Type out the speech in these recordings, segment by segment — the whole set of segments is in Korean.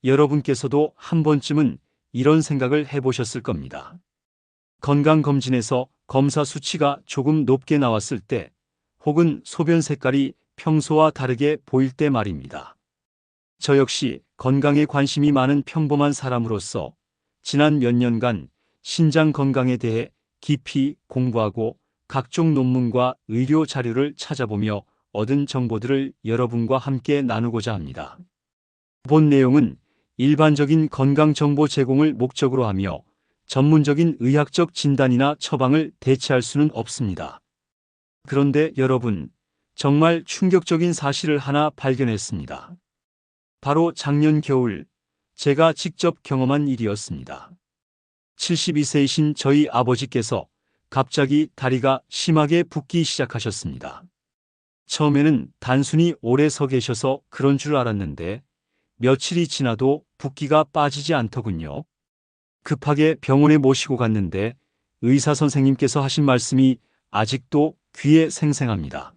여러분께서도 한 번쯤은 이런 생각을 해보셨을 겁니다. 건강검진에서 검사 수치가 조금 높게 나왔을 때, 혹은 소변 색깔이 평소와 다르게 보일 때 말입니다. 저 역시 건강에 관심이 많은 평범한 사람으로서 지난 몇 년간 신장 건강에 대해 깊이 공부하고 각종 논문과 의료 자료를 찾아보며 얻은 정보들을 여러분과 함께 나누고자 합니다. 본 내용은 일반적인 건강 정보 제공을 목적으로 하며 전문적인 의학적 진단이나 처방을 대체할 수는 없습니다. 그런데 여러분, 정말 충격적인 사실을 하나 발견했습니다. 바로 작년 겨울, 제가 직접 경험한 일이었습니다. 72세이신 저희 아버지께서 갑자기 다리가 심하게 붓기 시작하셨습니다. 처음에는 단순히 오래 서 계셔서 그런 줄 알았는데 며칠이 지나도 붓기가 빠지지 않더군요. 급하게 병원에 모시고 갔는데 의사 선생님께서 하신 말씀이 아직도 귀에 생생합니다.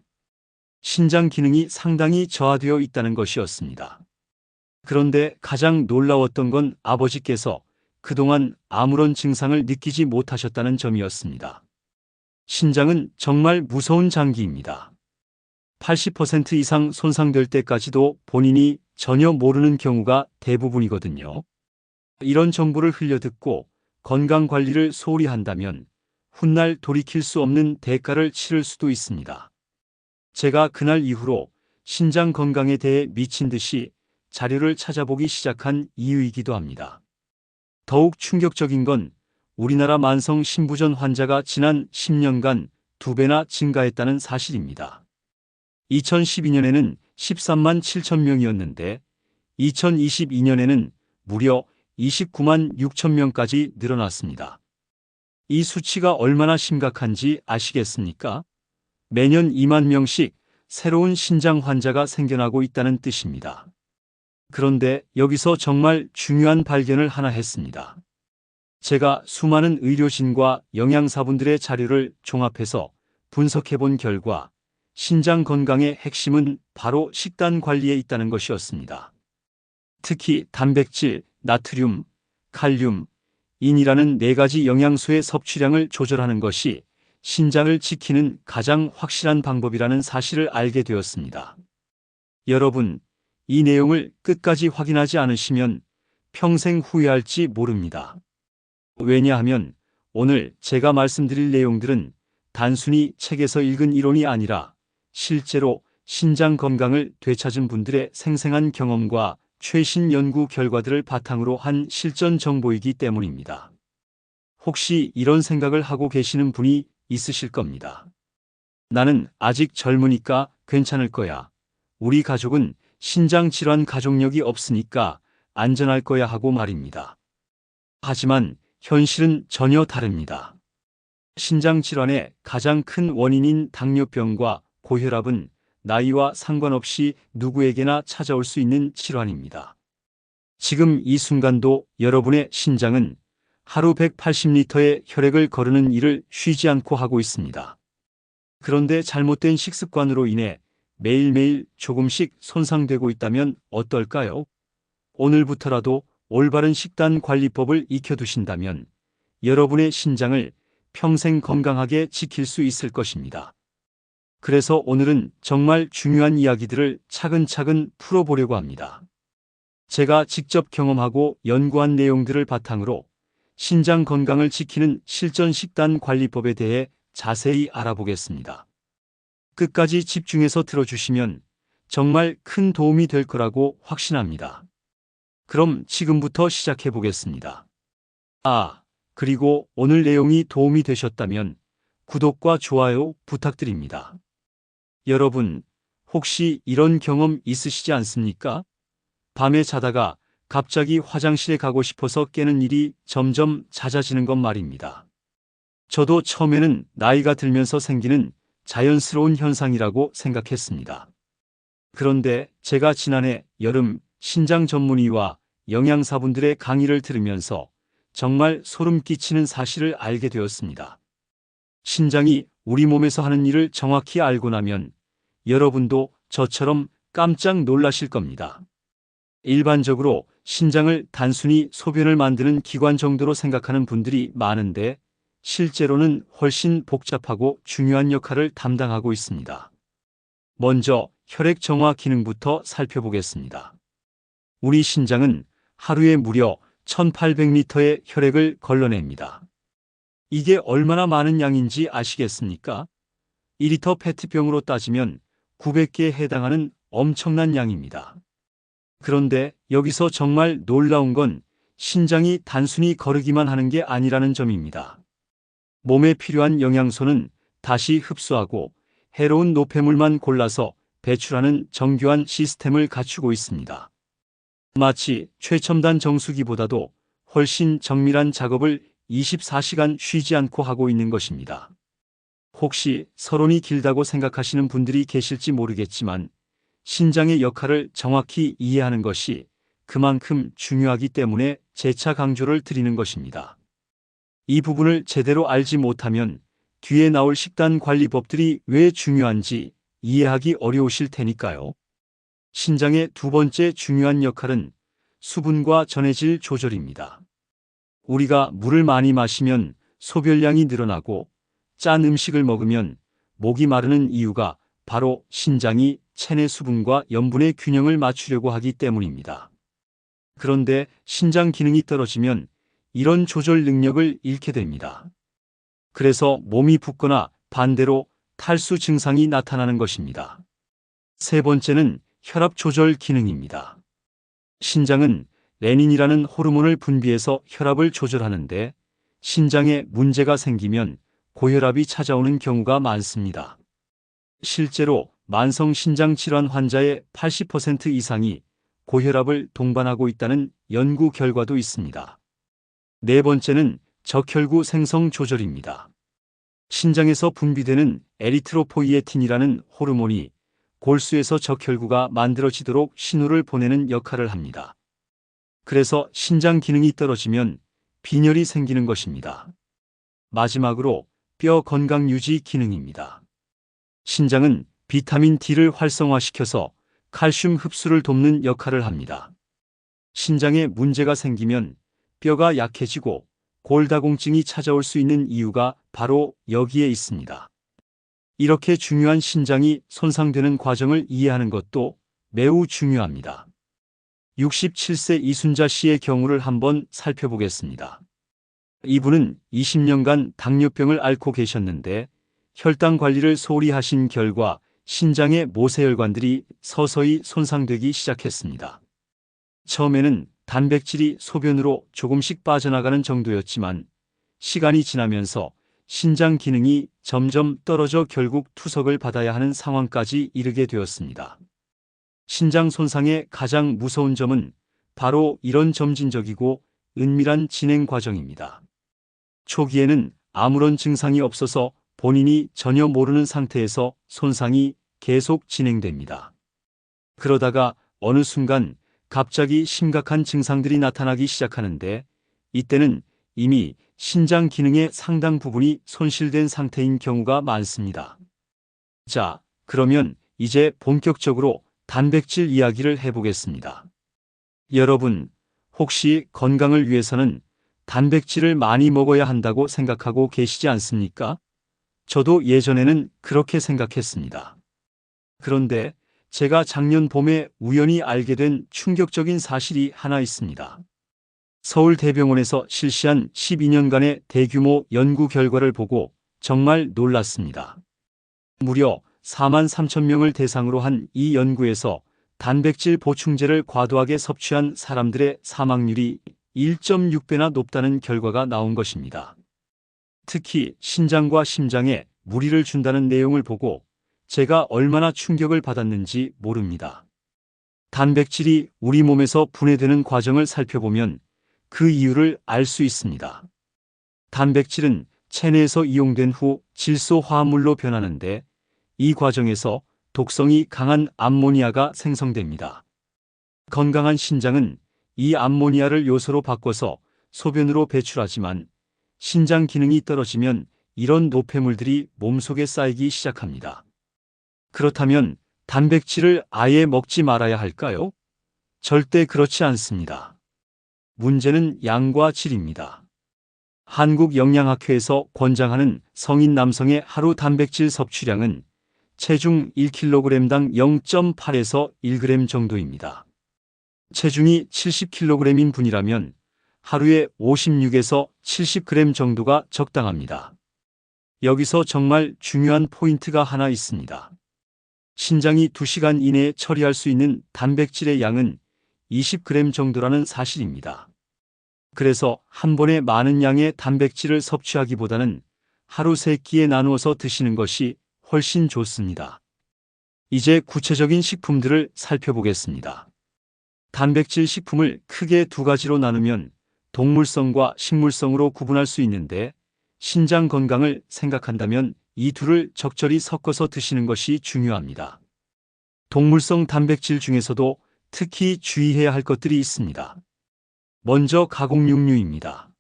신장 기능이 상당히 저하되어 있다는 것이었습니다. 그런데 가장 놀라웠던 건 아버지께서 그동안 아무런 증상을 느끼지 못하셨다는 점이었습니다. 신장은 정말 무서운 장기입니다. 80% 이상 손상될 때까지도 본인이 전혀 모르는 경우가 대부분이거든요. 이런 정보를 흘려듣고 건강관리를 소홀히 한다면 훗날 돌이킬 수 없는 대가를 치를 수도 있습니다. 제가 그날 이후로 신장 건강에 대해 미친 듯이 자료를 찾아보기 시작한 이유이기도 합니다. 더욱 충격적인 건 우리나라 만성 신부전 환자가 지난 10년간 2배나 증가했다는 사실입니다. 2012년에는 13만 7천 명이었는데 2022년에는 무려 29만 6천 명까지 늘어났습니다. 이 수치가 얼마나 심각한지 아시겠습니까? 매년 2만 명씩 새로운 신장 환자가 생겨나고 있다는 뜻입니다. 그런데 여기서 정말 중요한 발견을 하나 했습니다. 제가 수많은 의료진과 영양사분들의 자료를 종합해서 분석해 본 결과 신장 건강의 핵심은 바로 식단 관리에 있다는 것이었습니다. 특히 단백질, 나트륨, 칼륨, 인이라는 4가지 영양소의 섭취량을 조절하는 것이 신장을 지키는 가장 확실한 방법이라는 사실을 알게 되었습니다. 여러분, 이 내용을 끝까지 확인하지 않으시면 평생 후회할지 모릅니다. 왜냐하면 오늘 제가 말씀드릴 내용들은 단순히 책에서 읽은 이론이 아니라 실제로 신장 건강을 되찾은 분들의 생생한 경험과 최신 연구 결과들을 바탕으로 한 실전 정보이기 때문입니다. 혹시 이런 생각을 하고 계시는 분이 있으실 겁니다. 나는 아직 젊으니까 괜찮을 거야. 우리 가족은 신장 질환 가족력이 없으니까 안전할 거야 하고 말입니다. 하지만 현실은 전혀 다릅니다. 신장 질환의 가장 큰 원인인 당뇨병과 고혈압은 나이와 상관없이 누구에게나 찾아올 수 있는 질환입니다. 지금 이 순간도 여러분의 신장은 하루 180리터의 혈액을 거르는 일을 쉬지 않고 하고 있습니다. 그런데 잘못된 식습관으로 인해 매일매일 조금씩 손상되고 있다면 어떨까요? 오늘부터라도 올바른 식단 관리법을 익혀두신다면 여러분의 신장을 평생 건강하게 지킬 수 있을 것입니다. 그래서 오늘은 정말 중요한 이야기들을 차근차근 풀어보려고 합니다. 제가 직접 경험하고 연구한 내용들을 바탕으로 신장 건강을 지키는 실전 식단 관리법에 대해 자세히 알아보겠습니다. 끝까지 집중해서 들어주시면 정말 큰 도움이 될 거라고 확신합니다. 그럼 지금부터 시작해 보겠습니다. 그리고 오늘 내용이 도움이 되셨다면 구독과 좋아요 부탁드립니다. 여러분, 혹시 이런 경험 있으시지 않습니까? 밤에 자다가 갑자기 화장실에 가고 싶어서 깨는 일이 점점 잦아지는 것 말입니다. 저도 처음에는 나이가 들면서 생기는 자연스러운 현상이라고 생각했습니다. 그런데 제가 지난해 여름 신장 전문의와 영양사분들의 강의를 들으면서 정말 소름 끼치는 사실을 알게 되었습니다. 신장이 우리 몸에서 하는 일을 정확히 알고 나면 여러분도 저처럼 깜짝 놀라실 겁니다. 일반적으로 신장을 단순히 소변을 만드는 기관 정도로 생각하는 분들이 많은데 실제로는 훨씬 복잡하고 중요한 역할을 담당하고 있습니다. 먼저 혈액 정화 기능부터 살펴보겠습니다. 우리 신장은 하루에 무려 1800리터의 혈액을 걸러냅니다. 이게 얼마나 많은 양인지 아시겠습니까? 2리터 페트병으로 따지면 900개에 해당하는 엄청난 양입니다. 그런데 여기서 정말 놀라운 건 신장이 단순히 거르기만 하는 게 아니라는 점입니다. 몸에 필요한 영양소는 다시 흡수하고 해로운 노폐물만 골라서 배출하는 정교한 시스템을 갖추고 있습니다. 마치 최첨단 정수기보다도 훨씬 정밀한 작업을 24시간 쉬지 않고 하고 있는 것입니다. 혹시 서론이 길다고 생각하시는 분들이 계실지 모르겠지만 신장의 역할을 정확히 이해하는 것이 그만큼 중요하기 때문에 재차 강조를 드리는 것입니다. 이 부분을 제대로 알지 못하면 뒤에 나올 식단 관리법들이 왜 중요한지 이해하기 어려우실 테니까요. 신장의 두 번째 중요한 역할은 수분과 전해질 조절입니다. 우리가 물을 많이 마시면 소변량이 늘어나고 짠 음식을 먹으면 목이 마르는 이유가 바로 신장이 체내 수분과 염분의 균형을 맞추려고 하기 때문입니다. 그런데 신장 기능이 떨어지면 이런 조절 능력을 잃게 됩니다. 그래서 몸이 붓거나 반대로 탈수 증상이 나타나는 것입니다. 세 번째는 혈압 조절 기능입니다. 신장은 레닌이라는 호르몬을 분비해서 혈압을 조절하는데 신장에 문제가 생기면 고혈압이 찾아오는 경우가 많습니다. 실제로 만성 신장 질환 환자의 80% 이상이 고혈압을 동반하고 있다는 연구 결과도 있습니다. 네 번째는 적혈구 생성 조절입니다. 신장에서 분비되는 에리트로포이에틴이라는 호르몬이 골수에서 적혈구가 만들어지도록 신호를 보내는 역할을 합니다. 그래서 신장 기능이 떨어지면 빈혈이 생기는 것입니다. 마지막으로 뼈 건강 유지 기능입니다. 신장은 비타민 D를 활성화시켜서 칼슘 흡수를 돕는 역할을 합니다. 신장에 문제가 생기면 뼈가 약해지고 골다공증이 찾아올 수 있는 이유가 바로 여기에 있습니다. 이렇게 중요한 신장이 손상되는 과정을 이해하는 것도 매우 중요합니다. 67세 이순자 씨의 경우를 한번 살펴보겠습니다. 이분은 20년간 당뇨병을 앓고 계셨는데 혈당 관리를 소홀히 하신 결과 신장의 모세혈관들이 서서히 손상되기 시작했습니다. 처음에는 단백질이 소변으로 조금씩 빠져나가는 정도였지만 시간이 지나면서 신장 기능이 점점 떨어져 결국 투석을 받아야 하는 상황까지 이르게 되었습니다. 신장 손상의 가장 무서운 점은 바로 이런 점진적이고 은밀한 진행 과정입니다. 초기에는 아무런 증상이 없어서 본인이 전혀 모르는 상태에서 손상이 계속 진행됩니다. 그러다가 어느 순간 갑자기 심각한 증상들이 나타나기 시작하는데 이때는 이미 신장 기능의 상당 부분이 손실된 상태인 경우가 많습니다. 자, 그러면 이제 본격적으로 단백질 이야기를 해보겠습니다. 여러분, 혹시 건강을 위해서는 단백질을 많이 먹어야 한다고 생각하고 계시지 않습니까? 저도 예전에는 그렇게 생각했습니다. 그런데 제가 작년 봄에 우연히 알게 된 충격적인 사실이 하나 있습니다. 서울대병원에서 실시한 12년간의 대규모 연구 결과를 보고 정말 놀랐습니다. 무려 4만 3천 명을 대상으로 한 이 연구에서 단백질 보충제를 과도하게 섭취한 사람들의 사망률이 1.6배나 높다는 결과가 나온 것입니다. 특히 신장과 심장에 무리를 준다는 내용을 보고 제가 얼마나 충격을 받았는지 모릅니다. 단백질이 우리 몸에서 분해되는 과정을 살펴보면 그 이유를 알 수 있습니다. 단백질은 체내에서 이용된 후 질소 화합물로 변하는데 이 과정에서 독성이 강한 암모니아가 생성됩니다. 건강한 신장은 이 암모니아를 요소로 바꿔서 소변으로 배출하지만 신장 기능이 떨어지면 이런 노폐물들이 몸속에 쌓이기 시작합니다. 그렇다면 단백질을 아예 먹지 말아야 할까요? 절대 그렇지 않습니다. 문제는 양과 질입니다. 한국영양학회에서 권장하는 성인 남성의 하루 단백질 섭취량은 체중 1kg당 0.8에서 1g 정도입니다. 체중이 70kg인 분이라면 하루에 56에서 70g 정도가 적당합니다. 여기서 정말 중요한 포인트가 하나 있습니다. 신장이 2시간 이내에 처리할 수 있는 단백질의 양은 20g 정도라는 사실입니다. 그래서 한 번에 많은 양의 단백질을 섭취하기보다는 하루 3끼에 나누어서 드시는 것이 훨씬 좋습니다. 이제 구체적인 식품들을 살펴보겠습니다. 단백질 식품을 크게 2가지로 나누면 동물성과 식물성으로 구분할 수 있는데, 신장 건강을 생각한다면 이 둘을 적절히 섞어서 드시는 것이 중요합니다. 동물성 단백질 중에서도 특히 주의해야 할 것들이 있습니다. 먼저 가공육류입니다.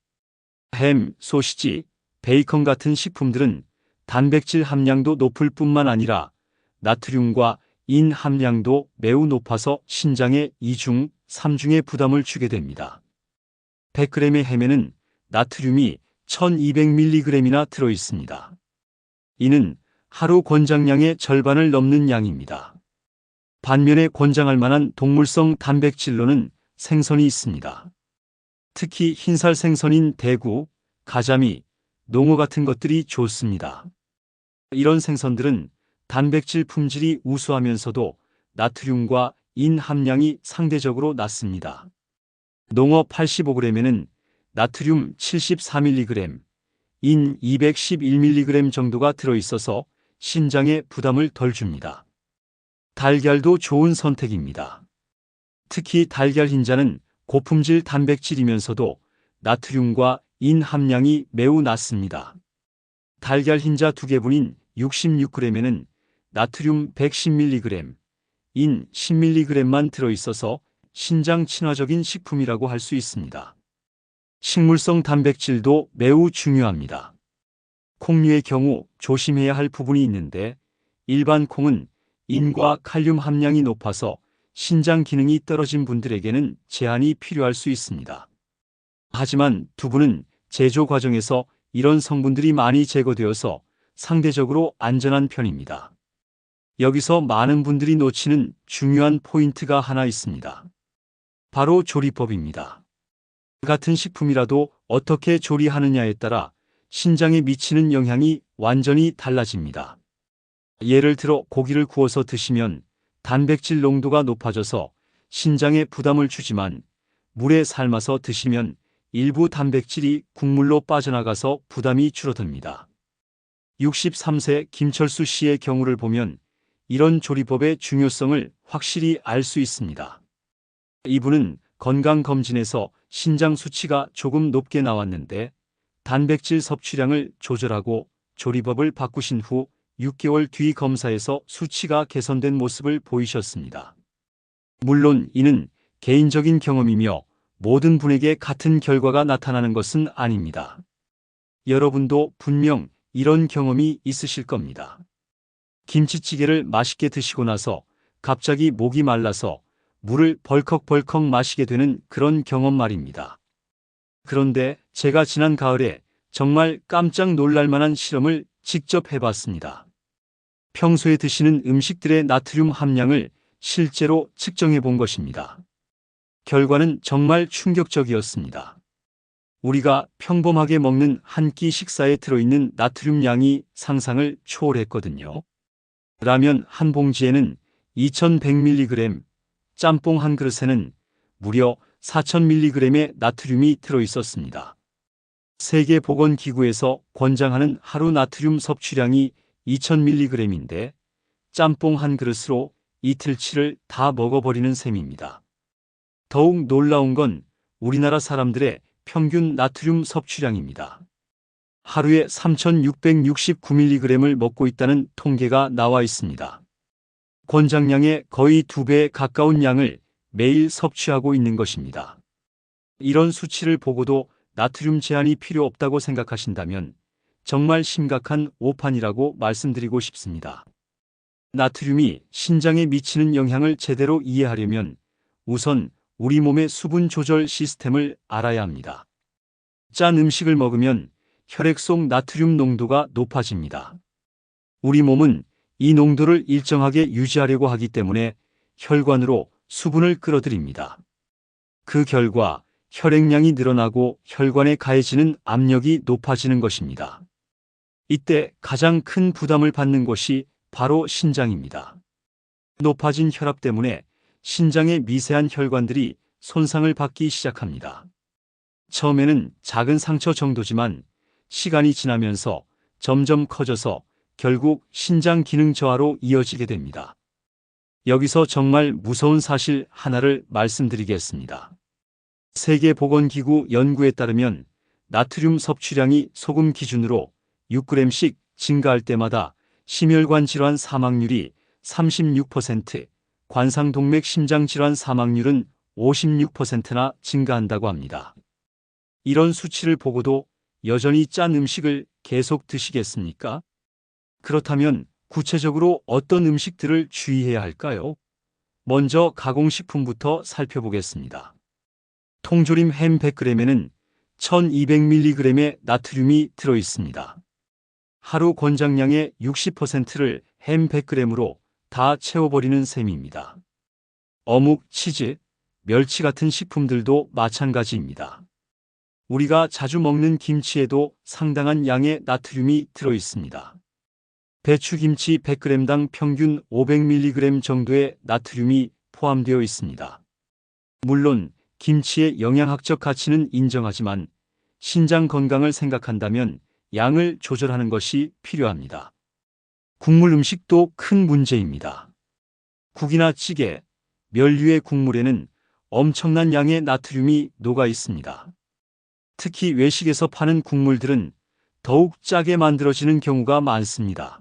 햄, 소시지, 베이컨 같은 식품들은 단백질 함량도 높을 뿐만 아니라 나트륨과 인 함량도 매우 높아서 신장에 2중, 3중의 부담을 주게 됩니다. 100g의 햄에는 나트륨이 1200mg이나 들어 있습니다. 이는 하루 권장량의 절반을 넘는 양입니다. 반면에 권장할 만한 동물성 단백질로는 생선이 있습니다. 특히 흰살 생선인 대구, 가자미, 농어 같은 것들이 좋습니다. 이런 생선들은 단백질 품질이 우수하면서도 나트륨과 인 함량이 상대적으로 낮습니다. 농어 85g에는 나트륨 74mg, 인 211mg 정도가 들어있어서 신장에 부담을 덜 줍니다. 달걀도 좋은 선택입니다. 특히 달걀 흰자는 고품질 단백질이면서도 나트륨과 인 함량이 매우 낮습니다. 달걀 흰자 2개분인 66g에는 나트륨 110mg, 인 10mg만 들어있어서 신장 친화적인 식품이라고 할 수 있습니다. 식물성 단백질도 매우 중요합니다. 콩류의 경우 조심해야 할 부분이 있는데, 일반 콩은 인과 칼륨 함량이 높아서 신장 기능이 떨어진 분들에게는 제한이 필요할 수 있습니다. 하지만 두부는 제조 과정에서 이런 성분들이 많이 제거되어서 상대적으로 안전한 편입니다. 여기서 많은 분들이 놓치는 중요한 포인트가 하나 있습니다. 바로 조리법입니다. 같은 식품이라도 어떻게 조리하느냐에 따라 신장에 미치는 영향이 완전히 달라집니다. 예를 들어 고기를 구워서 드시면 단백질 농도가 높아져서 신장에 부담을 주지만, 물에 삶아서 드시면 일부 단백질이 국물로 빠져나가서 부담이 줄어듭니다. 63세 김철수 씨의 경우를 보면 이런 조리법의 중요성을 확실히 알 수 있습니다. 이분은 건강검진에서 신장 수치가 조금 높게 나왔는데 단백질 섭취량을 조절하고 조리법을 바꾸신 후 6개월 뒤 검사에서 수치가 개선된 모습을 보이셨습니다. 물론 이는 개인적인 경험이며 모든 분에게 같은 결과가 나타나는 것은 아닙니다. 여러분도 분명 이런 경험이 있으실 겁니다. 김치찌개를 맛있게 드시고 나서 갑자기 목이 말라서 물을 벌컥벌컥 마시게 되는 그런 경험 말입니다. 그런데 제가 지난 가을에 정말 깜짝 놀랄 만한 실험을 직접 해봤습니다. 평소에 드시는 음식들의 나트륨 함량을 실제로 측정해 본 것입니다. 결과는 정말 충격적이었습니다. 우리가 평범하게 먹는 한 끼 식사에 들어있는 나트륨 양이 상상을 초월했거든요. 라면 한 봉지에는 2100mg, 짬뽕 한 그릇에는 무려 4000mg의 나트륨이 들어있었습니다. 세계보건기구에서 권장하는 하루 나트륨 섭취량이 2000mg인데 짬뽕 한 그릇으로 이틀치를 다 먹어버리는 셈입니다. 더욱 놀라운 건 우리나라 사람들의 평균 나트륨 섭취량입니다. 하루에 3669mg을 먹고 있다는 통계가 나와 있습니다. 권장량의 거의 2배에 가까운 양을 매일 섭취하고 있는 것입니다. 이런 수치를 보고도 나트륨 제한이 필요 없다고 생각하신다면 정말 심각한 오판이라고 말씀드리고 싶습니다. 나트륨이 신장에 미치는 영향을 제대로 이해하려면 우선 우리 몸의 수분 조절 시스템을 알아야 합니다. 짠 음식을 먹으면 혈액 속 나트륨 농도가 높아집니다. 우리 몸은 이 농도를 일정하게 유지하려고 하기 때문에 혈관으로 수분을 끌어들입니다. 그 결과 혈액량이 늘어나고 혈관에 가해지는 압력이 높아지는 것입니다. 이때 가장 큰 부담을 받는 곳이 바로 신장입니다. 높아진 혈압 때문에 신장의 미세한 혈관들이 손상을 받기 시작합니다. 처음에는 작은 상처 정도지만 시간이 지나면서 점점 커져서 결국 신장 기능 저하로 이어지게 됩니다. 여기서 정말 무서운 사실 하나를 말씀드리겠습니다. 세계보건기구 연구에 따르면 나트륨 섭취량이 소금 기준으로 6g씩 증가할 때마다 심혈관 질환 사망률이 36%, 관상동맥 심장질환 사망률은 56%나 증가한다고 합니다. 이런 수치를 보고도 여전히 짠 음식을 계속 드시겠습니까? 그렇다면 구체적으로 어떤 음식들을 주의해야 할까요? 먼저 가공식품부터 살펴보겠습니다. 통조림 햄 100g에는 1200mg의 나트륨이 들어 있습니다. 하루 권장량의 60%를 햄 100g으로 다 채워버리는 셈입니다. 어묵, 치즈, 멸치 같은 식품들도 마찬가지입니다. 우리가 자주 먹는 김치에도 상당한 양의 나트륨이 들어 있습니다. 배추김치 100g당 평균 500mg 정도의 나트륨이 포함되어 있습니다. 물론 김치의 영양학적 가치는 인정하지만 신장 건강을 생각한다면 양을 조절하는 것이 필요합니다. 국물 음식도 큰 문제입니다. 국이나 찌개, 면류의 국물에는 엄청난 양의 나트륨이 녹아 있습니다. 특히 외식에서 파는 국물들은 더욱 짜게 만들어지는 경우가 많습니다.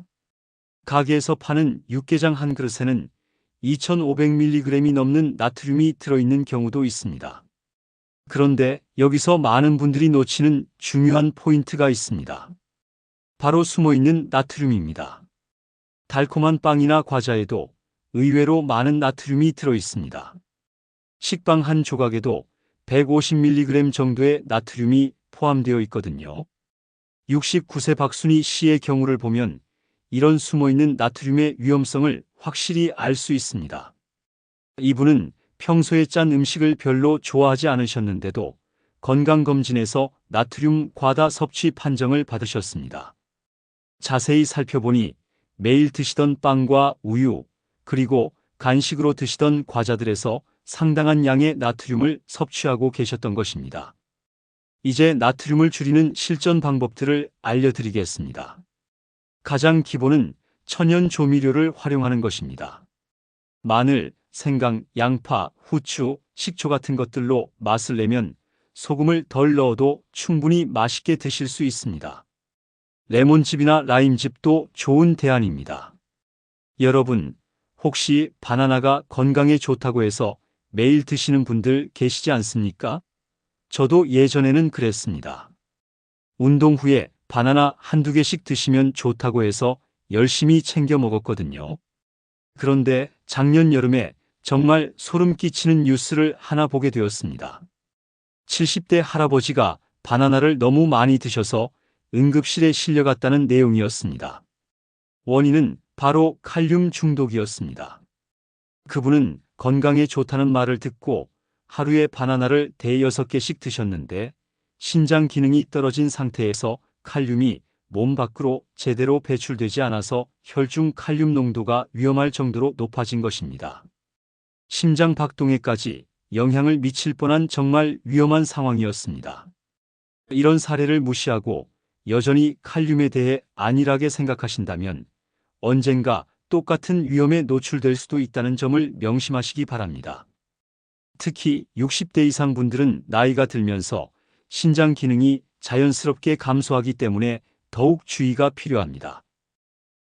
가게에서 파는 육개장 한 그릇에는 2500mg이 넘는 나트륨이 들어있는 경우도 있습니다. 그런데 여기서 많은 분들이 놓치는 중요한 포인트가 있습니다. 바로 숨어있는 나트륨입니다. 달콤한 빵이나 과자에도 의외로 많은 나트륨이 들어있습니다. 식빵 한 조각에도 150mg 정도의 나트륨이 포함되어 있거든요. 69세 박순희 씨의 경우를 보면 이런 숨어있는 나트륨의 위험성을 확실히 알 수 있습니다. 이분은 평소에 짠 음식을 별로 좋아하지 않으셨는데도 건강검진에서 나트륨 과다 섭취 판정을 받으셨습니다. 자세히 살펴보니 매일 드시던 빵과 우유, 그리고 간식으로 드시던 과자들에서 상당한 양의 나트륨을 섭취하고 계셨던 것입니다. 이제 나트륨을 줄이는 실전 방법들을 알려드리겠습니다. 가장 기본은 천연 조미료를 활용하는 것입니다. 마늘, 생강, 양파, 후추, 식초 같은 것들로 맛을 내면 소금을 덜 넣어도 충분히 맛있게 드실 수 있습니다. 레몬즙이나 라임즙도 좋은 대안입니다. 여러분, 혹시 바나나가 건강에 좋다고 해서 매일 드시는 분들 계시지 않습니까? 저도 예전에는 그랬습니다. 운동 후에 바나나 한두 개씩 드시면 좋다고 해서 열심히 챙겨 먹었거든요. 그런데 작년 여름에 정말 소름 끼치는 뉴스를 하나 보게 되었습니다. 70대 할아버지가 바나나를 너무 많이 드셔서 응급실에 실려갔다는 내용이었습니다. 원인은 바로 칼륨 중독이었습니다. 그분은 건강에 좋다는 말을 듣고 하루에 바나나를 대여섯 개씩 드셨는데 신장 기능이 떨어진 상태에서 칼륨이 몸 밖으로 제대로 배출되지 않아서 혈중 칼륨 농도가 위험할 정도로 높아진 것입니다. 심장 박동에까지 영향을 미칠 뻔한 정말 위험한 상황이었습니다. 이런 사례를 무시하고 여전히 칼륨에 대해 안일하게 생각하신다면 언젠가 똑같은 위험에 노출될 수도 있다는 점을 명심하시기 바랍니다. 특히 60대 이상 분들은 나이가 들면서 신장 기능이 자연스럽게 감소하기 때문에 더욱 주의가 필요합니다.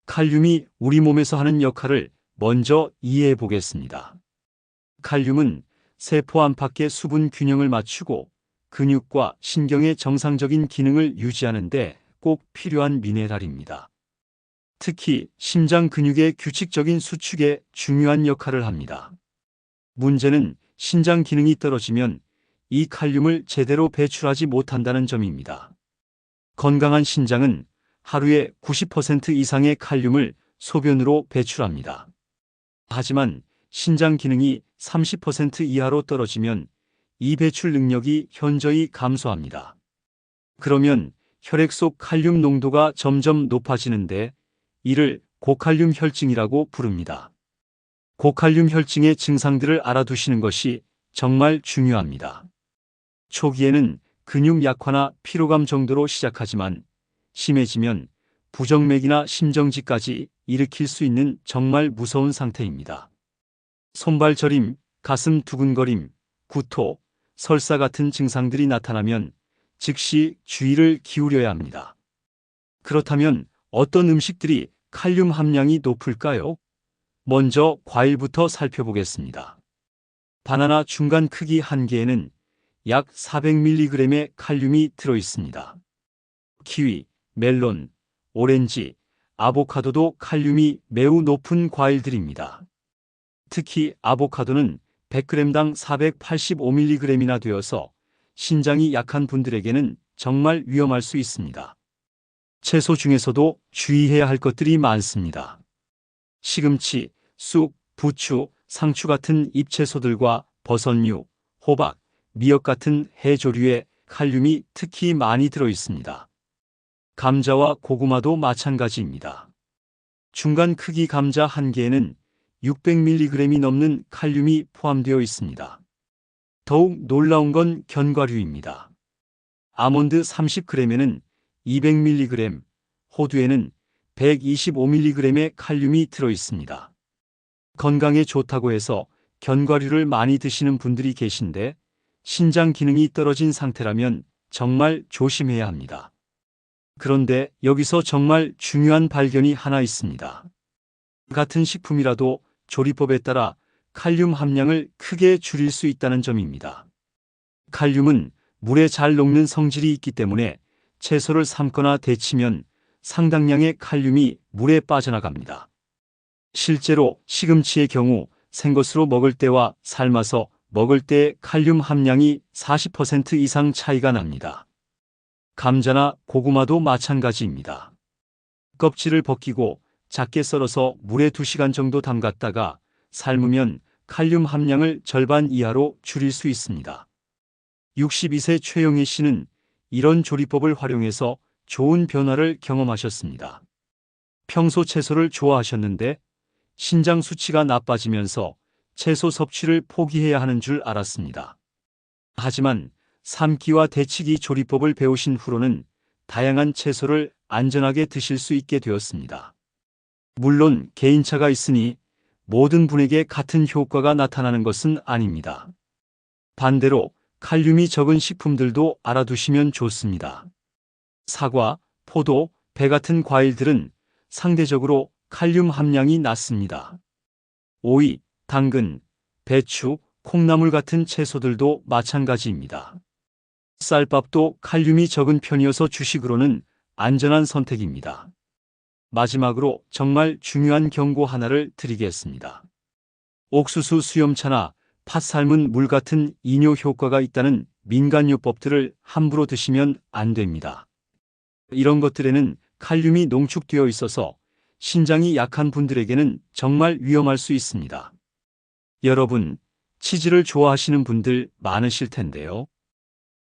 칼륨이 우리 몸에서 하는 역할을 먼저 이해해 보겠습니다. 칼륨은 세포 안팎의 수분 균형을 맞추고 근육과 신경의 정상적인 기능을 유지하는 데 꼭 필요한 미네랄입니다. 특히 심장 근육의 규칙적인 수축에 중요한 역할을 합니다. 문제는 신장 기능이 떨어지면 이 칼륨을 제대로 배출하지 못한다는 점입니다. 건강한 신장은 하루에 90% 이상의 칼륨을 소변으로 배출합니다. 하지만 신장 기능이 30% 이하로 떨어지면 이 배출 능력이 현저히 감소합니다. 그러면 혈액 속 칼륨 농도가 점점 높아지는데 이를 고칼륨 혈증이라고 부릅니다. 고칼륨 혈증의 증상들을 알아두시는 것이 정말 중요합니다. 초기에는 근육 약화나 피로감 정도로 시작하지만 심해지면 부정맥이나 심정지까지 일으킬 수 있는 정말 무서운 상태입니다. 손발 저림, 가슴 두근거림, 구토, 설사 같은 증상들이 나타나면 즉시 주의를 기울여야 합니다. 그렇다면 어떤 음식들이 칼륨 함량이 높을까요? 먼저 과일부터 살펴보겠습니다. 바나나 중간 크기 한 개에는 약 400mg의 칼륨이 들어있습니다. 키위, 멜론, 오렌지, 아보카도도 칼륨이 매우 높은 과일들입니다. 특히 아보카도는 100g당 485mg이나 되어서 신장이 약한 분들에게는 정말 위험할 수 있습니다. 채소 중에서도 주의해야 할 것들이 많습니다. 시금치, 쑥, 부추, 상추 같은 잎채소들과 버섯류, 호박, 미역 같은 해조류에 칼륨이 특히 많이 들어 있습니다. 감자와 고구마도 마찬가지입니다. 중간 크기 감자 한 개에는 600mg이 넘는 칼륨이 포함되어 있습니다. 더욱 놀라운 건 견과류입니다. 아몬드 30g에는 200mg, 호두에는 125mg의 칼륨이 들어 있습니다. 건강에 좋다고 해서 견과류를 많이 드시는 분들이 계신데 신장 기능이 떨어진 상태라면 정말 조심해야 합니다. 그런데 여기서 정말 중요한 발견이 하나 있습니다. 같은 식품이라도 조리법에 따라 칼륨 함량을 크게 줄일 수 있다는 점입니다. 칼륨은 물에 잘 녹는 성질이 있기 때문에 채소를 삶거나 데치면 상당량의 칼륨이 물에 빠져나갑니다. 실제로 시금치의 경우 생것으로 먹을 때와 삶아서 먹을 때의 칼륨 함량이 40% 이상 차이가 납니다. 감자나 고구마도 마찬가지입니다. 껍질을 벗기고 작게 썰어서 물에 2시간 정도 담갔다가 삶으면 칼륨 함량을 절반 이하로 줄일 수 있습니다. 62세 최영애 씨는 이런 조리법을 활용해서 좋은 변화를 경험하셨습니다. 평소 채소를 좋아하셨는데 신장 수치가 나빠지면서 채소 섭취를 포기해야 하는 줄 알았습니다. 하지만 삶기와 데치기 조리법을 배우신 후로는 다양한 채소를 안전하게 드실 수 있게 되었습니다. 물론 개인차가 있으니 모든 분에게 같은 효과가 나타나는 것은 아닙니다. 반대로 칼륨이 적은 식품들도 알아두시면 좋습니다. 사과, 포도, 배 같은 과일들은 상대적으로 칼륨 함량이 낮습니다. 오이, 당근, 배추, 콩나물 같은 채소들도 마찬가지입니다. 쌀밥도 칼륨이 적은 편이어서 주식으로는 안전한 선택입니다. 마지막으로 정말 중요한 경고 하나를 드리겠습니다. 옥수수 수염차나 팥 삶은 물 같은 이뇨 효과가 있다는 민간요법들을 함부로 드시면 안 됩니다. 이런 것들에는 칼륨이 농축되어 있어서 신장이 약한 분들에게는 정말 위험할 수 있습니다. 여러분, 치즈를 좋아하시는 분들 많으실 텐데요.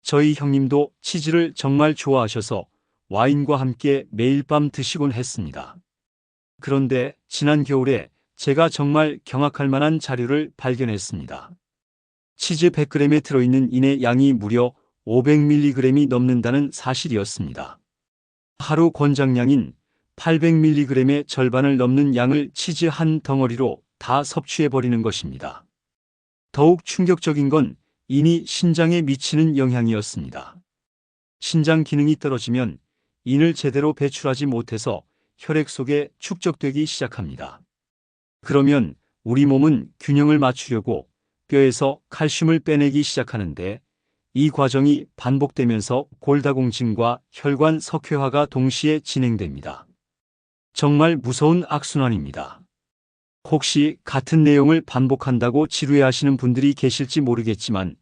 저희 형님도 치즈를 정말 좋아하셔서 와인과 함께 매일 밤 드시곤 했습니다. 그런데 지난 겨울에 제가 정말 경악할 만한 자료를 발견했습니다. 치즈 100g에 들어있는 인의 양이 무려 500mg이 넘는다는 사실이었습니다. 하루 권장량인 800mg의 절반을 넘는 양을 치즈 한 덩어리로 다 섭취해버리는 것입니다. 더욱 충격적인 건 인이 신장에 미치는 영향이었습니다. 신장 기능이 떨어지면 인을 제대로 배출하지 못해서 혈액 속에 축적되기 시작합니다. 그러면 우리 몸은 균형을 맞추려고 뼈에서 칼슘을 빼내기 시작하는데 이 과정이 반복되면서 골다공증과 혈관 석회화가 동시에 진행됩니다. 정말 무서운 악순환입니다. 혹시 같은 내용을 반복한다고 지루해하시는 분들이 계실지 모르겠지만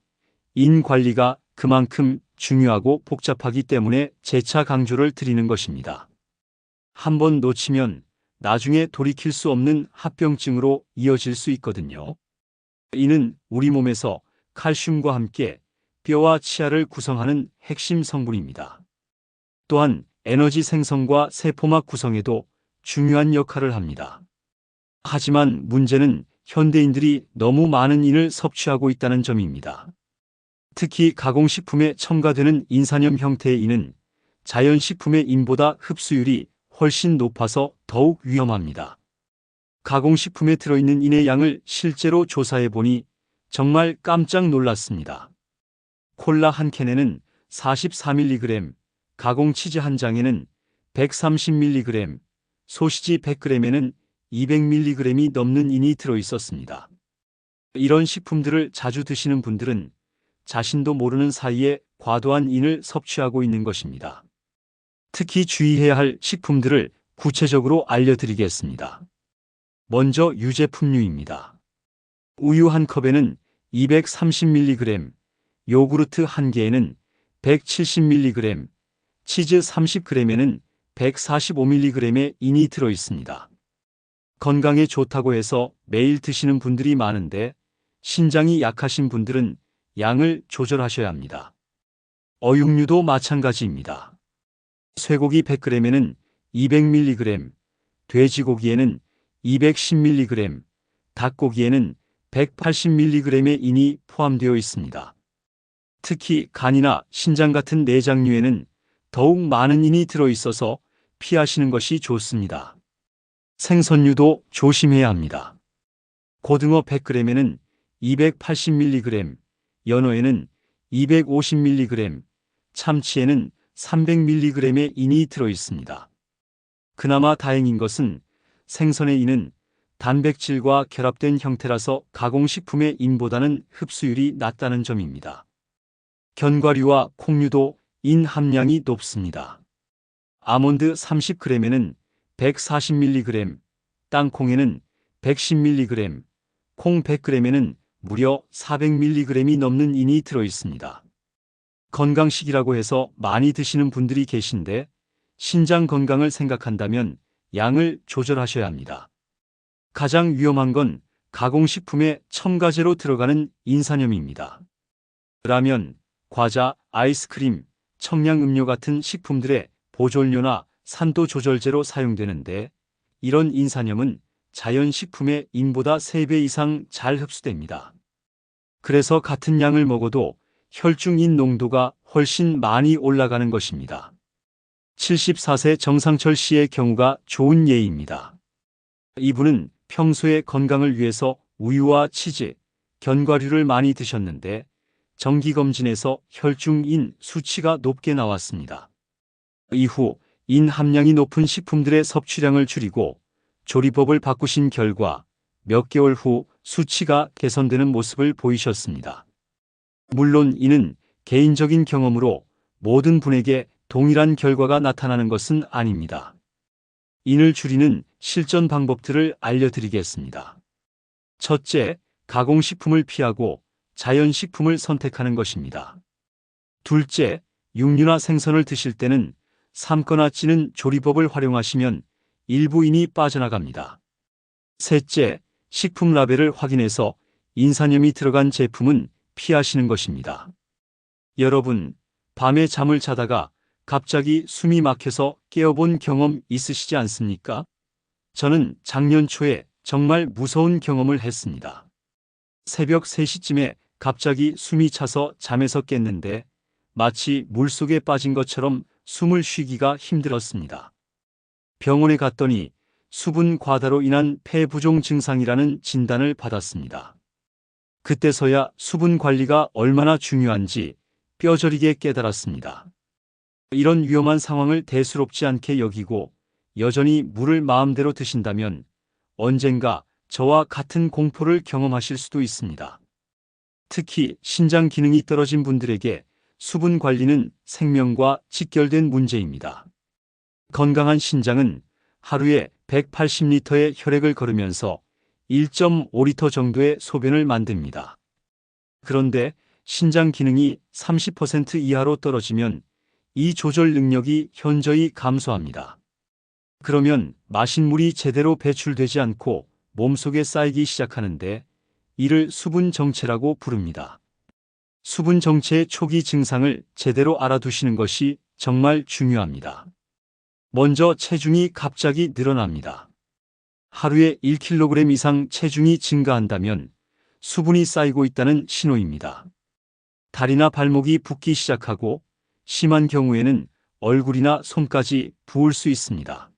인 관리가 그만큼 중요하고 복잡하기 때문에 재차 강조를 드리는 것입니다. 한번 놓치면 나중에 돌이킬 수 없는 합병증으로 이어질 수 있거든요. 이는 우리 몸에서 칼슘과 함께 뼈와 치아를 구성하는 핵심 성분입니다. 또한 에너지 생성과 세포막 구성에도 중요한 역할을 합니다. 하지만 문제는 현대인들이 너무 많은 인을 섭취하고 있다는 점입니다. 특히 가공식품에 첨가되는 인산염 형태의 인은 자연식품의 인보다 흡수율이 훨씬 높아서 더욱 위험합니다. 가공식품에 들어있는 인의 양을 실제로 조사해 보니 정말 깜짝 놀랐습니다. 콜라 한 캔에는 44mg, 가공 치즈 한 장에는 130mg, 소시지 100g에는 200mg이 넘는 인이 들어있었습니다. 이런 식품들을 자주 드시는 분들은 자신도 모르는 사이에 과도한 인을 섭취하고 있는 것입니다. 특히 주의해야 할 식품들을 구체적으로 알려드리겠습니다. 먼저 유제품류입니다. 우유 한 컵에는 230mg, 요구르트 한 개에는 170mg, 치즈 30g에는 145mg의 인이 들어 있습니다. 건강에 좋다고 해서 매일 드시는 분들이 많은데 신장이 약하신 분들은 양을 조절하셔야 합니다. 어육류도 마찬가지입니다. 쇠고기 100g에는 200mg, 돼지고기에는 210mg, 닭고기에는 180mg의 인이 포함되어 있습니다. 특히 간이나 신장 같은 내장류에는 더욱 많은 인이 들어있어서 피하시는 것이 좋습니다. 생선류도 조심해야 합니다. 고등어 100g에는 280mg, 연어에는 250mg, 참치에는 300mg의 인이 들어있습니다. 그나마 다행인 것은 생선의 인은 단백질과 결합된 형태라서 가공식품의 인보다는 흡수율이 낮다는 점입니다. 견과류와 콩류도 인 함량이 높습니다. 아몬드 30g에는 140mg, 땅콩에는 110mg, 콩 100g에는 무려 400mg이 넘는 인이 들어있습니다. 건강식이라고 해서 많이 드시는 분들이 계신데 신장 건강을 생각한다면 양을 조절하셔야 합니다. 가장 위험한 건 가공식품에 첨가제로 들어가는 인산염입니다. 라면, 과자, 아이스크림, 청량음료 같은 식품들의 보존료나 산도 조절제로 사용되는데 이런 인산염은 자연식품의 인보다 3배 이상 잘 흡수됩니다. 그래서 같은 양을 먹어도 혈중인 농도가 훨씬 많이 올라가는 것입니다. 74세 정상철 씨의 경우가 좋은 예입니다. 이분은 평소에 건강을 위해서 우유와 치즈, 견과류를 많이 드셨는데 정기검진에서 혈중인 수치가 높게 나왔습니다. 이후 인 함량이 높은 식품들의 섭취량을 줄이고 조리법을 바꾸신 결과 몇 개월 후 수치가 개선되는 모습을 보이셨습니다. 물론 이는 개인적인 경험으로 모든 분에게 동일한 결과가 나타나는 것은 아닙니다. 인을 줄이는 실전 방법들을 알려드리겠습니다. 첫째, 가공식품을 피하고 자연식품을 선택하는 것입니다. 둘째, 육류나 생선을 드실 때는 삶거나 찌는 조리법을 활용하시면 일부 인이 빠져나갑니다. 셋째, 식품 라벨을 확인해서 인산염이 들어간 제품은 피하시는 것입니다. 여러분, 밤에 잠을 자다가 갑자기 숨이 막혀서 깨어본 경험 있으시지 않습니까? 저는 작년 초에 정말 무서운 경험을 했습니다. 새벽 3시쯤에 갑자기 숨이 차서 잠에서 깼는데 마치 물속에 빠진 것처럼 숨을 쉬기가 힘들었습니다. 병원에 갔더니 수분 과다로 인한 폐부종 증상이라는 진단을 받았습니다. 그때서야 수분 관리가 얼마나 중요한지 뼈저리게 깨달았습니다. 이런 위험한 상황을 대수롭지 않게 여기고 여전히 물을 마음대로 드신다면 언젠가 저와 같은 공포를 경험하실 수도 있습니다. 특히 신장 기능이 떨어진 분들에게 수분 관리는 생명과 직결된 문제입니다. 건강한 신장은 하루에 180리터의 혈액을 걸으면서 1.5리터 정도의 소변을 만듭니다. 그런데 신장 기능이 30% 이하로 떨어지면 이 조절 능력이 현저히 감소합니다. 그러면 마신 물이 제대로 배출되지 않고 몸속에 쌓이기 시작하는데 이를 수분 정체라고 부릅니다. 수분 정체의 초기 증상을 제대로 알아두시는 것이 정말 중요합니다. 먼저 체중이 갑자기 늘어납니다. 하루에 1kg 이상 체중이 증가한다면 수분이 쌓이고 있다는 신호입니다. 다리나 발목이 붓기 시작하고 심한 경우에는 얼굴이나 손까지 부을 수 있습니다.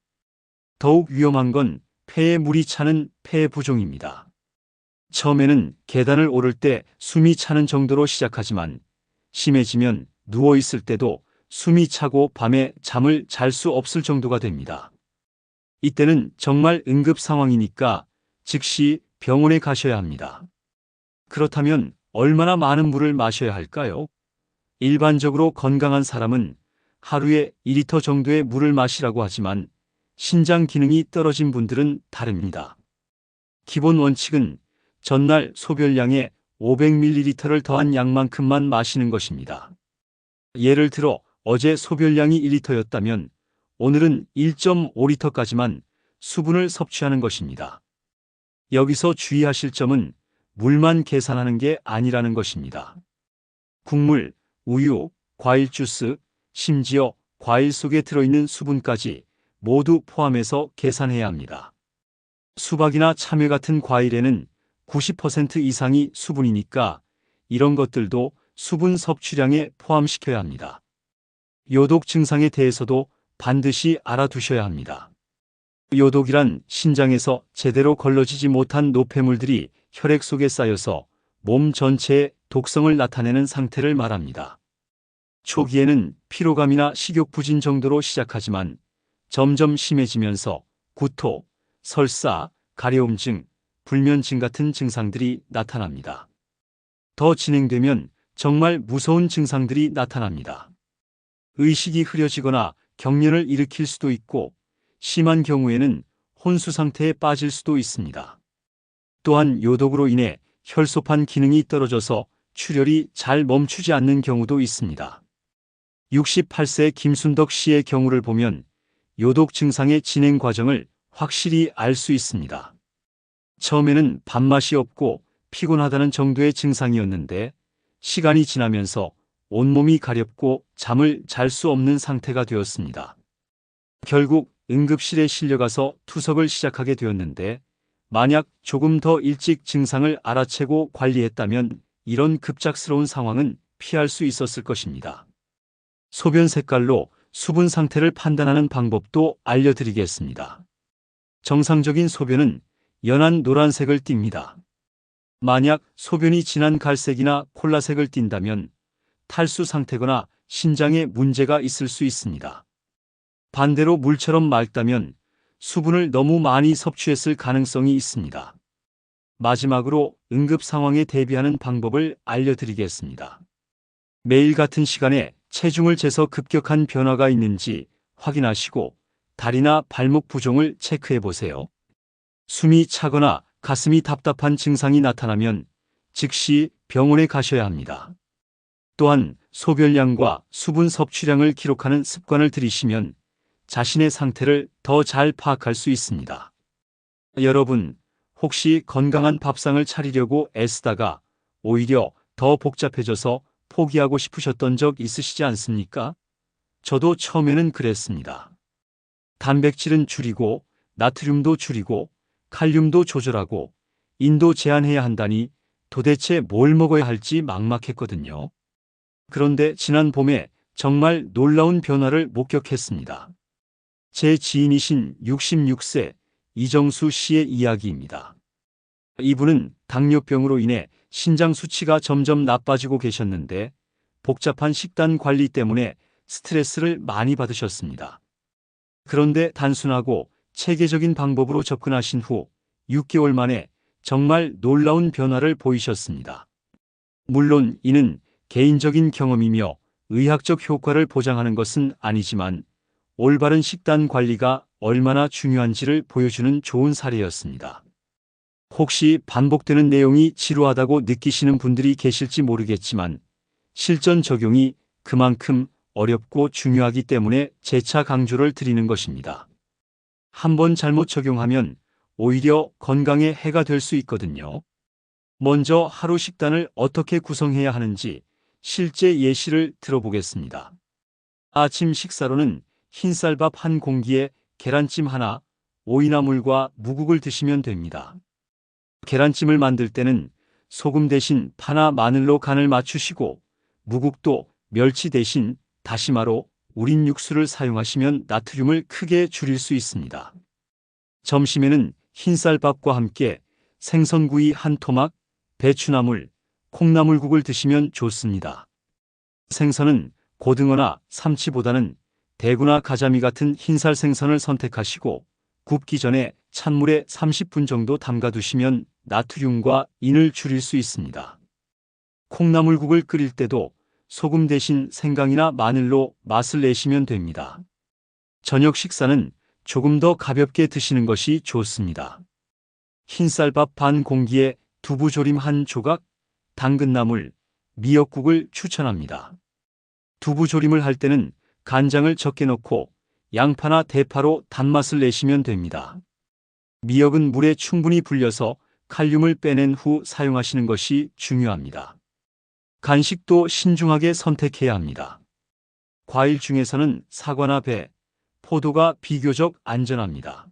더욱 위험한 건 폐에 물이 차는 폐부종입니다. 처음에는 계단을 오를 때 숨이 차는 정도로 시작하지만 심해지면 누워 있을 때도 숨이 차고 밤에 잠을 잘 수 없을 정도가 됩니다. 이때는 정말 응급 상황이니까 즉시 병원에 가셔야 합니다. 그렇다면 얼마나 많은 물을 마셔야 할까요? 일반적으로 건강한 사람은 하루에 2리터 정도의 물을 마시라고 하지만 신장 기능이 떨어진 분들은 다릅니다. 기본 원칙은 전날 소변량에 500ml를 더한 양만큼만 마시는 것입니다. 예를 들어 어제 소변량이 1리터였다면 오늘은 1.5리터까지만 수분을 섭취하는 것입니다. 여기서 주의하실 점은 물만 계산하는 게 아니라는 것입니다. 국물, 우유, 과일 주스, 심지어 과일 속에 들어있는 수분까지 모두 포함해서 계산해야 합니다. 수박이나 참외 같은 과일에는 90% 이상이 수분이니까 이런 것들도 수분 섭취량에 포함시켜야 합니다. 요독 증상에 대해서도 반드시 알아두셔야 합니다. 요독이란 신장에서 제대로 걸러지지 못한 노폐물들이 혈액 속에 쌓여서 몸 전체에 독성을 나타내는 상태를 말합니다. 초기에는 피로감이나 식욕 부진 정도로 시작하지만 점점 심해지면서 구토, 설사, 가려움증, 불면증 같은 증상들이 나타납니다. 더 진행되면 정말 무서운 증상들이 나타납니다. 의식이 흐려지거나 경련을 일으킬 수도 있고 심한 경우에는 혼수 상태에 빠질 수도 있습니다. 또한 요독으로 인해 혈소판 기능이 떨어져서 출혈이 잘 멈추지 않는 경우도 있습니다. 68세 김순덕 씨의 경우를 보면 요독 증상의 진행 과정을 확실히 알 수 있습니다. 처음에는 밥맛이 없고 피곤하다는 정도의 증상이었는데 시간이 지나면서 온몸이 가렵고 잠을 잘 수 없는 상태가 되었습니다. 결국 응급실에 실려가서 투석을 시작하게 되었는데 만약 조금 더 일찍 증상을 알아채고 관리했다면 이런 급작스러운 상황은 피할 수 있었을 것입니다. 소변 색깔로 수분 상태를 판단하는 방법도 알려드리겠습니다. 정상적인 소변은 연한 노란색을 띱니다. 만약 소변이 진한 갈색이나 콜라색을 띈다면 탈수 상태거나 신장에 문제가 있을 수 있습니다. 반대로 물처럼 맑다면 수분을 너무 많이 섭취했을 가능성이 있습니다. 마지막으로 응급 상황에 대비하는 방법을 알려드리겠습니다. 매일 같은 시간에 체중을 재서 급격한 변화가 있는지 확인하시고 다리나 발목 부종을 체크해 보세요. 숨이 차거나 가슴이 답답한 증상이 나타나면 즉시 병원에 가셔야 합니다. 또한 소변량과 수분 섭취량을 기록하는 습관을 들이시면 자신의 상태를 더 잘 파악할 수 있습니다. 여러분, 혹시 건강한 밥상을 차리려고 애쓰다가 오히려 더 복잡해져서 포기하고 싶으셨던 적 있으시지 않습니까? 저도 처음에는 그랬습니다. 단백질은 줄이고 나트륨도 줄이고 칼륨도 조절하고 인도 제한해야 한다니 도대체 뭘 먹어야 할지 막막했거든요. 그런데 지난 봄에 정말 놀라운 변화를 목격했습니다. 제 지인이신 66세 이정수 씨의 이야기입니다. 이분은 당뇨병으로 인해 신장 수치가 점점 나빠지고 계셨는데 복잡한 식단 관리 때문에 스트레스를 많이 받으셨습니다. 그런데 단순하고 체계적인 방법으로 접근하신 후 6개월 만에 정말 놀라운 변화를 보이셨습니다. 물론 이는 개인적인 경험이며 의학적 효과를 보장하는 것은 아니지만 올바른 식단 관리가 얼마나 중요한지를 보여주는 좋은 사례였습니다. 혹시 반복되는 내용이 지루하다고 느끼시는 분들이 계실지 모르겠지만 실전 적용이 그만큼 어렵고 중요하기 때문에 재차 강조를 드리는 것입니다. 한번 잘못 적용하면 오히려 건강에 해가 될 수 있거든요. 먼저 하루 식단을 어떻게 구성해야 하는지 실제 예시를 들어보겠습니다. 아침 식사로는 흰쌀밥 한 공기에 계란찜 하나, 오이나 물과 무국을 드시면 됩니다. 계란찜을 만들 때는 소금 대신 파나 마늘로 간을 맞추시고 무국도 멸치 대신 다시마로 우린 육수를 사용하시면 나트륨을 크게 줄일 수 있습니다. 점심에는 흰쌀밥과 함께 생선구이 한 토막, 배추나물, 콩나물국을 드시면 좋습니다. 생선은 고등어나 삼치보다는 대구나 가자미 같은 흰살 생선을 선택하시고 굽기 전에 찬물에 30분 정도 담가두시면 나트륨과 인을 줄일 수 있습니다. 콩나물국을 끓일 때도 소금 대신 생강이나 마늘로 맛을 내시면 됩니다. 저녁 식사는 조금 더 가볍게 드시는 것이 좋습니다. 흰쌀밥 반 공기에 두부조림 한 조각, 당근나물, 미역국을 추천합니다. 두부조림을 할 때는 간장을 적게 넣고 양파나 대파로 단맛을 내시면 됩니다. 미역은 물에 충분히 불려서 칼륨을 빼낸 후 사용하시는 것이 중요합니다. 간식도 신중하게 선택해야 합니다. 과일 중에서는 사과나 배, 포도가 비교적 안전합니다.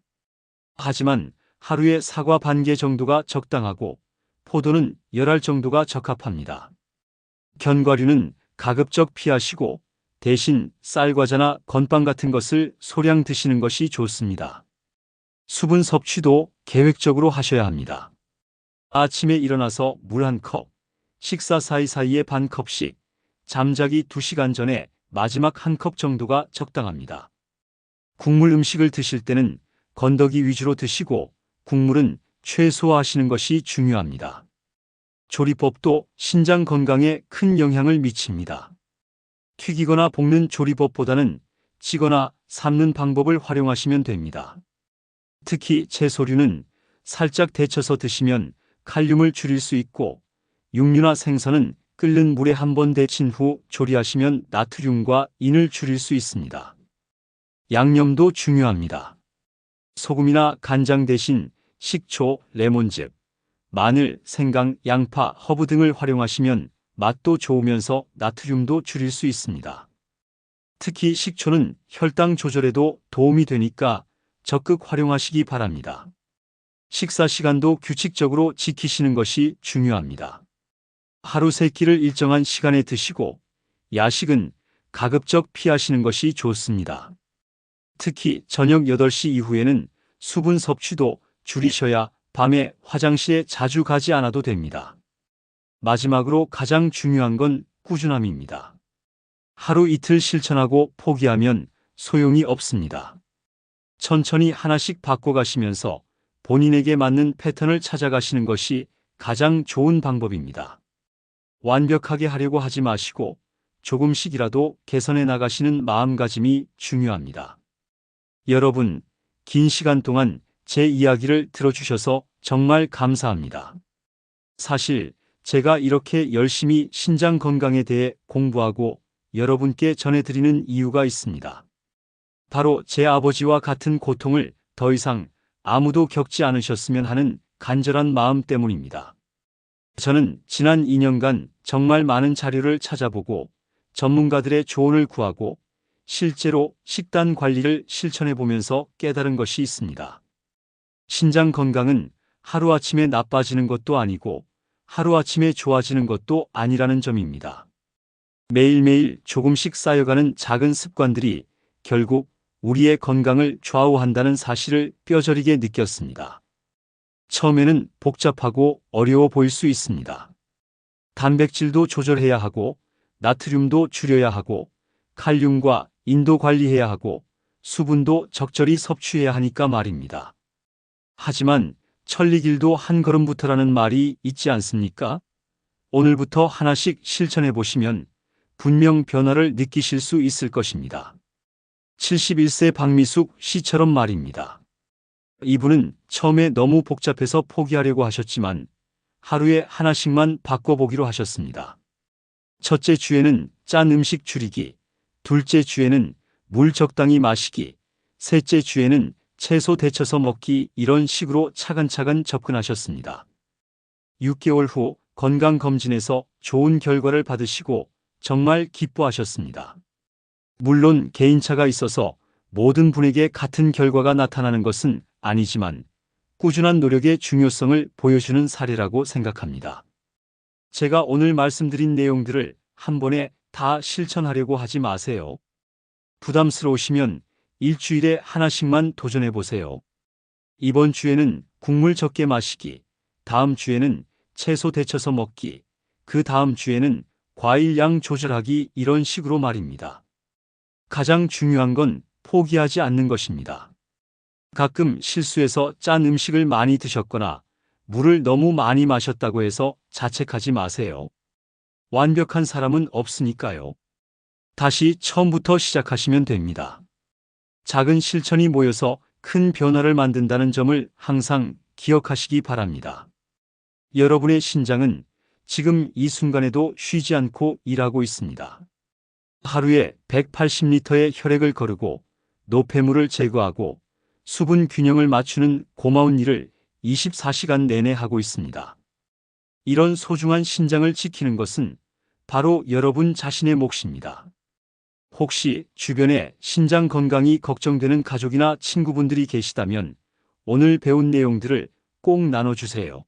하지만 하루에 사과 반 개 정도가 적당하고 포도는 열알 정도가 적합합니다. 견과류는 가급적 피하시고 대신 쌀과자나 건빵 같은 것을 소량 드시는 것이 좋습니다. 수분 섭취도 계획적으로 하셔야 합니다. 아침에 일어나서 물 한 컵, 식사 사이사이에 반 컵씩, 잠자기 2시간 전에 마지막 한 컵 정도가 적당합니다. 국물 음식을 드실 때는 건더기 위주로 드시고 국물은 최소화하시는 것이 중요합니다. 조리법도 신장 건강에 큰 영향을 미칩니다. 튀기거나 볶는 조리법보다는 찌거나 삶는 방법을 활용하시면 됩니다. 특히 채소류는 살짝 데쳐서 드시면 칼륨을 줄일 수 있고 육류나 생선은 끓는 물에 한번 데친 후 조리하시면 나트륨과 인을 줄일 수 있습니다. 양념도 중요합니다. 소금이나 간장 대신 식초, 레몬즙, 마늘, 생강, 양파, 허브 등을 활용하시면 맛도 좋으면서 나트륨도 줄일 수 있습니다. 특히 식초는 혈당 조절에도 도움이 되니까 적극 활용하시기 바랍니다. 식사 시간도 규칙적으로 지키시는 것이 중요합니다. 하루 3끼를 일정한 시간에 드시고 야식은 가급적 피하시는 것이 좋습니다. 특히 저녁 8시 이후에는 수분 섭취도 줄이셔야 밤에 화장실에 자주 가지 않아도 됩니다. 마지막으로 가장 중요한 건 꾸준함입니다. 하루 이틀 실천하고 포기하면 소용이 없습니다. 천천히 하나씩 바꿔가시면서 본인에게 맞는 패턴을 찾아가시는 것이 가장 좋은 방법입니다. 완벽하게 하려고 하지 마시고 조금씩이라도 개선해 나가시는 마음가짐이 중요합니다. 여러분, 긴 시간 동안 제 이야기를 들어주셔서 정말 감사합니다. 사실 제가 이렇게 열심히 신장 건강에 대해 공부하고 여러분께 전해드리는 이유가 있습니다. 바로 제 아버지와 같은 고통을 더 이상 아무도 겪지 않으셨으면 하는 간절한 마음 때문입니다. 저는 지난 2년간 정말 많은 자료를 찾아보고 전문가들의 조언을 구하고 실제로 식단 관리를 실천해 보면서 깨달은 것이 있습니다. 신장 건강은 하루아침에 나빠지는 것도 아니고 하루아침에 좋아지는 것도 아니라는 점입니다. 매일매일 조금씩 쌓여가는 작은 습관들이 결국 우리의 건강을 좌우한다는 사실을 뼈저리게 느꼈습니다. 처음에는 복잡하고 어려워 보일 수 있습니다. 단백질도 조절해야 하고 나트륨도 줄여야 하고 칼륨과 인도 관리해야 하고 수분도 적절히 섭취해야 하니까 말입니다. 하지만 천리길도 한 걸음부터라는 말이 있지 않습니까? 오늘부터 하나씩 실천해 보시면 분명 변화를 느끼실 수 있을 것입니다. 71세 박미숙 씨처럼 말입니다. 이분은 처음에 너무 복잡해서 포기하려고 하셨지만 하루에 하나씩만 바꿔보기로 하셨습니다. 첫째 주에는 짠 음식 줄이기, 둘째 주에는 물 적당히 마시기, 셋째 주에는 채소 데쳐서 먹기 이런 식으로 차근차근 접근하셨습니다. 6개월 후 건강검진에서 좋은 결과를 받으시고 정말 기뻐하셨습니다. 물론 개인차가 있어서 모든 분에게 같은 결과가 나타나는 것은 아니지만 꾸준한 노력의 중요성을 보여주는 사례라고 생각합니다. 제가 오늘 말씀드린 내용들을 한 번에 다 실천하려고 하지 마세요. 부담스러우시면 일주일에 하나씩만 도전해 보세요. 이번 주에는 국물 적게 마시기, 다음 주에는 채소 데쳐서 먹기, 그 다음 주에는 과일 양 조절하기 이런 식으로 말입니다. 가장 중요한 건 포기하지 않는 것입니다. 가끔 실수해서 짠 음식을 많이 드셨거나 물을 너무 많이 마셨다고 해서 자책하지 마세요. 완벽한 사람은 없으니까요. 다시 처음부터 시작하시면 됩니다. 작은 실천이 모여서 큰 변화를 만든다는 점을 항상 기억하시기 바랍니다. 여러분의 신장은 지금 이 순간에도 쉬지 않고 일하고 있습니다. 하루에 180리터의 혈액을 거르고 노폐물을 제거하고 수분 균형을 맞추는 고마운 일을 24시간 내내 하고 있습니다. 이런 소중한 신장을 지키는 것은 바로 여러분 자신의 몫입니다. 혹시 주변에 신장 건강이 걱정되는 가족이나 친구분들이 계시다면 오늘 배운 내용들을 꼭 나눠주세요.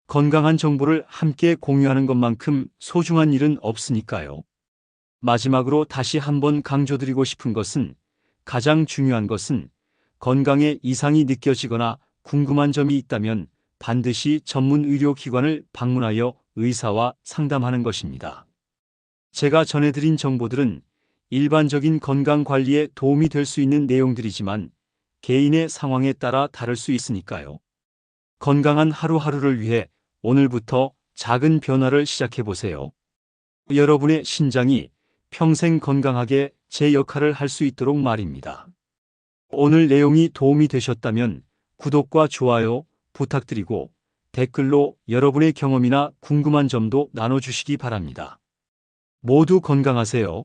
건강한 정보를 함께 공유하는 것만큼 소중한 일은 없으니까요. 마지막으로 다시 한번 강조드리고 싶은 것은 가장 중요한 것은 건강에 이상이 느껴지거나 궁금한 점이 있다면 반드시 전문 의료기관을 방문하여 의사와 상담하는 것입니다. 제가 전해드린 정보들은 일반적인 건강관리에 도움이 될 수 있는 내용들이지만 개인의 상황에 따라 다를 수 있으니까요. 건강한 하루하루를 위해 오늘부터 작은 변화를 시작해 보세요. 여러분의 신장이 평생 건강하게 제 역할을 할 수 있도록 말입니다. 오늘 내용이 도움이 되셨다면 구독과 좋아요 부탁드리고 댓글로 여러분의 경험이나 궁금한 점도 나눠주시기 바랍니다. 모두 건강하세요.